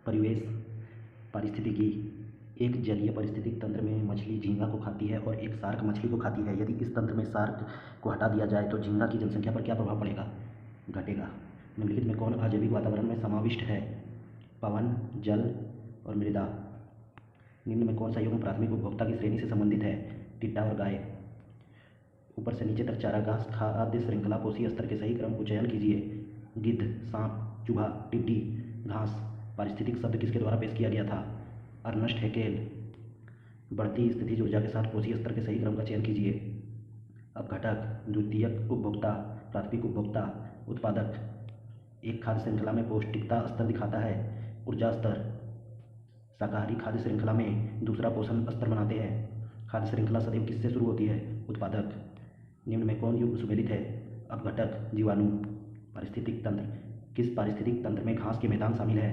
परिवेश पारिस्थितिकी। एक जलीय पारिस्थितिक तंत्र में मछली झींगा को खाती है और एक शार्क मछली को खाती है। यदि इस तंत्र में शार्क को हटा दिया जाए तो झींगा की जनसंख्या पर क्या प्रभाव पड़ेगा? घटेगा। निम्नलिखित में कौन अजैविक वातावरण में समाविष्ट है? पवन, जल और मृदा। निम्न में कौन सा युग्म प्राथमिक उपभोक्ता की श्रेणी से संबंधित है? टिड्डा और गाय। ऊपर से नीचे तक चारागाह खाद्य श्रृंखला कोषीय स्तर के सही क्रम को चयन कीजिए। गिद्ध, सांप, चूहा, टिड्डी, घास। पारिस्थितिक शब्द किसके द्वारा पेश किया गया था? Ernst Hückel. बढ़ती स्थितिज ऊर्जा के साथ कोषीय स्तर के सही क्रम का चयन कीजिए। अब घटक, द्वितीयक उपभोक्ता, प्राथमिक उपभोक्ता, उत्पादक। एक खाद्य श्रृंखला में पौष्टिकता स्तर दिखाता है। ऊर्जा स्तर। शाकाहारी खाद्य श्रृंखला में दूसरा पोषण स्तर बनाते हैं। खाद्य श्रृंखला सदैव किससे शुरू होती है? उत्पादक। निम्न में कौन युग्म सुमेलित है? अपघटक, जीवाणु। पारिस्थितिक तंत्र। किस पारिस्थितिक तंत्र में घास के मैदान शामिल है?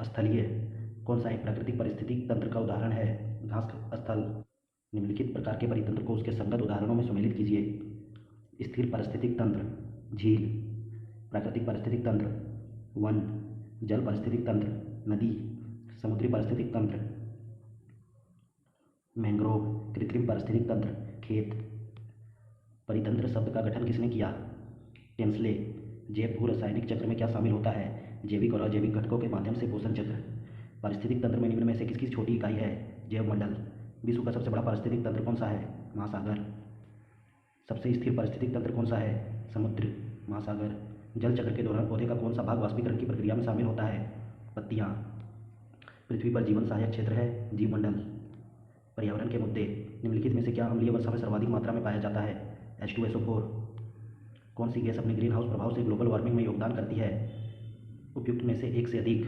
स्थलीय। कौन सा एक प्राकृतिक पारिस्थितिक तंत्र का उदाहरण है? घास स्थल। निम्नलिखित प्रकार के परितंत्र को उसके संगत उदाहरणों में सुमेलित कीजिए। स्थिर पारिस्थितिक तंत्र, झील। प्राकृतिक पारिस्थितिक तंत्र, वन। जल पारिस्थितिक तंत्र, नदी। समुद्री पारिस्थितिक तंत्र, मैंग्रोव। कृत्रिम पारिस्थितिक तंत्र, खेत। परितंत्र शब्द का गठन किसने किया? टेंसले। जैव भू रासायनिक चक्र में क्या शामिल होता है? जैविक और अजैविक घटकों के माध्यम से पोषण चक्र। पारिस्थितिक तंत्र में निम्न में से किसकी छोटी इकाई है? जैव मंडल। विश्व का सबसे बड़ा पारिस्थितिक तंत्र कौन सा है? महासागर। सबसे स्थिर पारिस्थितिक तंत्र कौन सा है? समुद्र, महासागर। जल चक्र के दौरान पौधे का कौन सा भाग वाष्पीकरण की प्रक्रिया में शामिल होता है? पत्तियाँ। पृथ्वी पर जीवन सहायक क्षेत्र है जीवमंडल। पर्यावरण के मुद्दे। निम्नलिखित में से क्या अम्लीय वर्षा में सर्वाधिक मात्रा में पाया जाता है? H2SO4। कौन सी गैस अपने ग्रीन हाउस प्रभाव से ग्लोबल वार्मिंग में योगदान करती है? उपयुक्त में से एक से अधिक।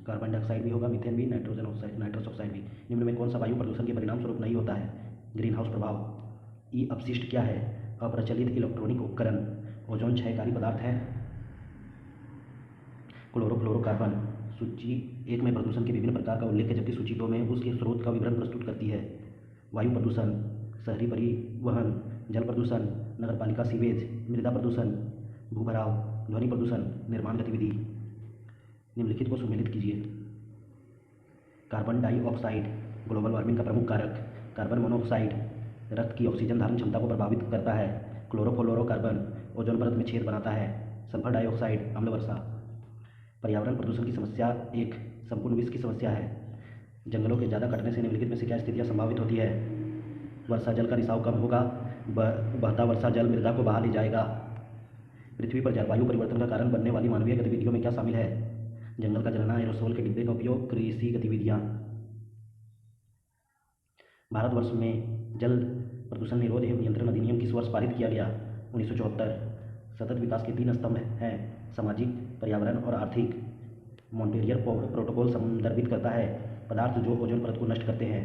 कार्बन डाइऑक्साइड भी होगा, मीथेन भी, नाइट्रस ऑक्साइड भी। निम्न में कौन सा वायु प्रदूषण के परिणाम स्वरूप नहीं होता है? ग्रीन हाउस प्रभाव। ई अपशिष्ट क्या है? अप्रचलित इलेक्ट्रॉनिक उपकरण। ओजोन क्षयकारी पदार्थ है। क्लोरोफ्लोरोकार्बन। सूची 1 में प्रदूषण के विभिन्न प्रकार का उल्लेख है, जबकि सूची 2 में उसके स्रोत का विवरण प्रस्तुत करती है। वायु प्रदूषण, शहरी परिवहन, जल प्रदूषण, नगरपालिका सीवेज, मृदा प्रदूषण, भूभराव, ध्वनि प्रदूषण, निर्माण गतिविधि। निम्नलिखित को सुमेलित कीजिए। कार्बन डाइऑक्साइड ग्लोबल वार्मिंग का प्रमुख कारक। कार्बन मोनोऑक्साइड रक्त की ऑक्सीजन धारण क्षमता को प्रभावित करता है। क्लोरोफ्लोरोकार्बन ओजोन परत में छेद बनाता है। सल्फर डाइऑक्साइड अम्ल वर्षा। पर्यावरण प्रदूषण की समस्या एक संपूर्ण विश्व की समस्या है। जंगलों के ज़्यादा कटने से निम्नलिखित में से क्या स्थितियाँ संभावित होती है? वर्षा जल का रिसाव कम होगा। बहता वर्षा जल मृदा को बहा ले जाएगा। पृथ्वी पर जलवायु परिवर्तन का कारण बनने वाली मानवीय गतिविधियों में क्या शामिल है? जंगल का जलना, एरोसोल के डिब्बे का उपयोग, कृषि गतिविधियाँ। भारतवर्ष में जल प्रदूषण निरोध एवं नियंत्रण अधिनियम किस वर्ष पारित किया गया? 1974। सतत विकास के 3 स्तंभ हैं, सामाजिक, पर्यावरण और आर्थिक। मॉन्ट्रियल प्रोटोकॉल संदर्भित करता है पदार्थ जो ओजोन परत को नष्ट करते हैं।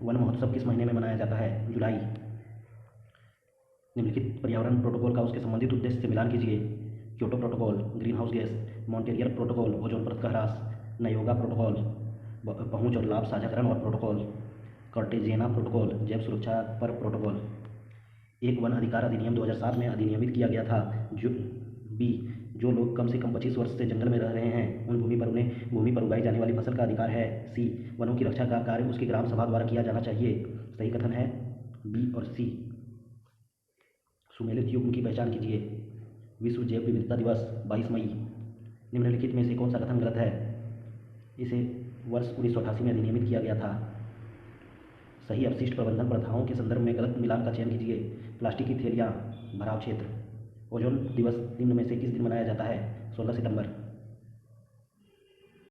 वन महोत्सव किस महीने में मनाया जाता है? जुलाई। निम्नलिखित पर्यावरण प्रोटोकॉल का उसके संबंधित उद्देश्य से मिलान कीजिए। Kyoto protocol, green house gas. Montreal protocol, ozone परत का ह्रास। नयोगा प्रोटोकॉल, पहुंच और लाभ साझाकरण और प्रोटोकॉल। कार्टेजियना प्रोटोकॉल, जैव सुरक्षा पर प्रोटोकॉल। एक वन अधिकार अधिनियम 2007 में अधिनियमित किया गया था। जो लोग कम से कम 25 वर्ष से जंगल में रह रहे हैं उन भूमि पर उगाई जाने वाली फसल का अधिकार है। सी, वनों की रक्षा का कार्य उसकी ग्राम सभा द्वारा किया जाना चाहिए। सही कथन है बी और सी। सुमेलित युग्म की पहचान कीजिए। विश्व जैव विविधता दिवस 22 मई। निम्नलिखित में से कौन सा कथन गलत है? इसे वर्ष 1988 में अधिनियमित किया गया था। सही अपशिष्ट प्रबंधन प्रथाओं के संदर्भ में गलत मिलान का चयन कीजिए। प्लास्टिक की थैलियाँ, भराव क्षेत्र। ओजोन दिवस निम्न में से किस दिन मनाया जाता है? 16 सितंबर।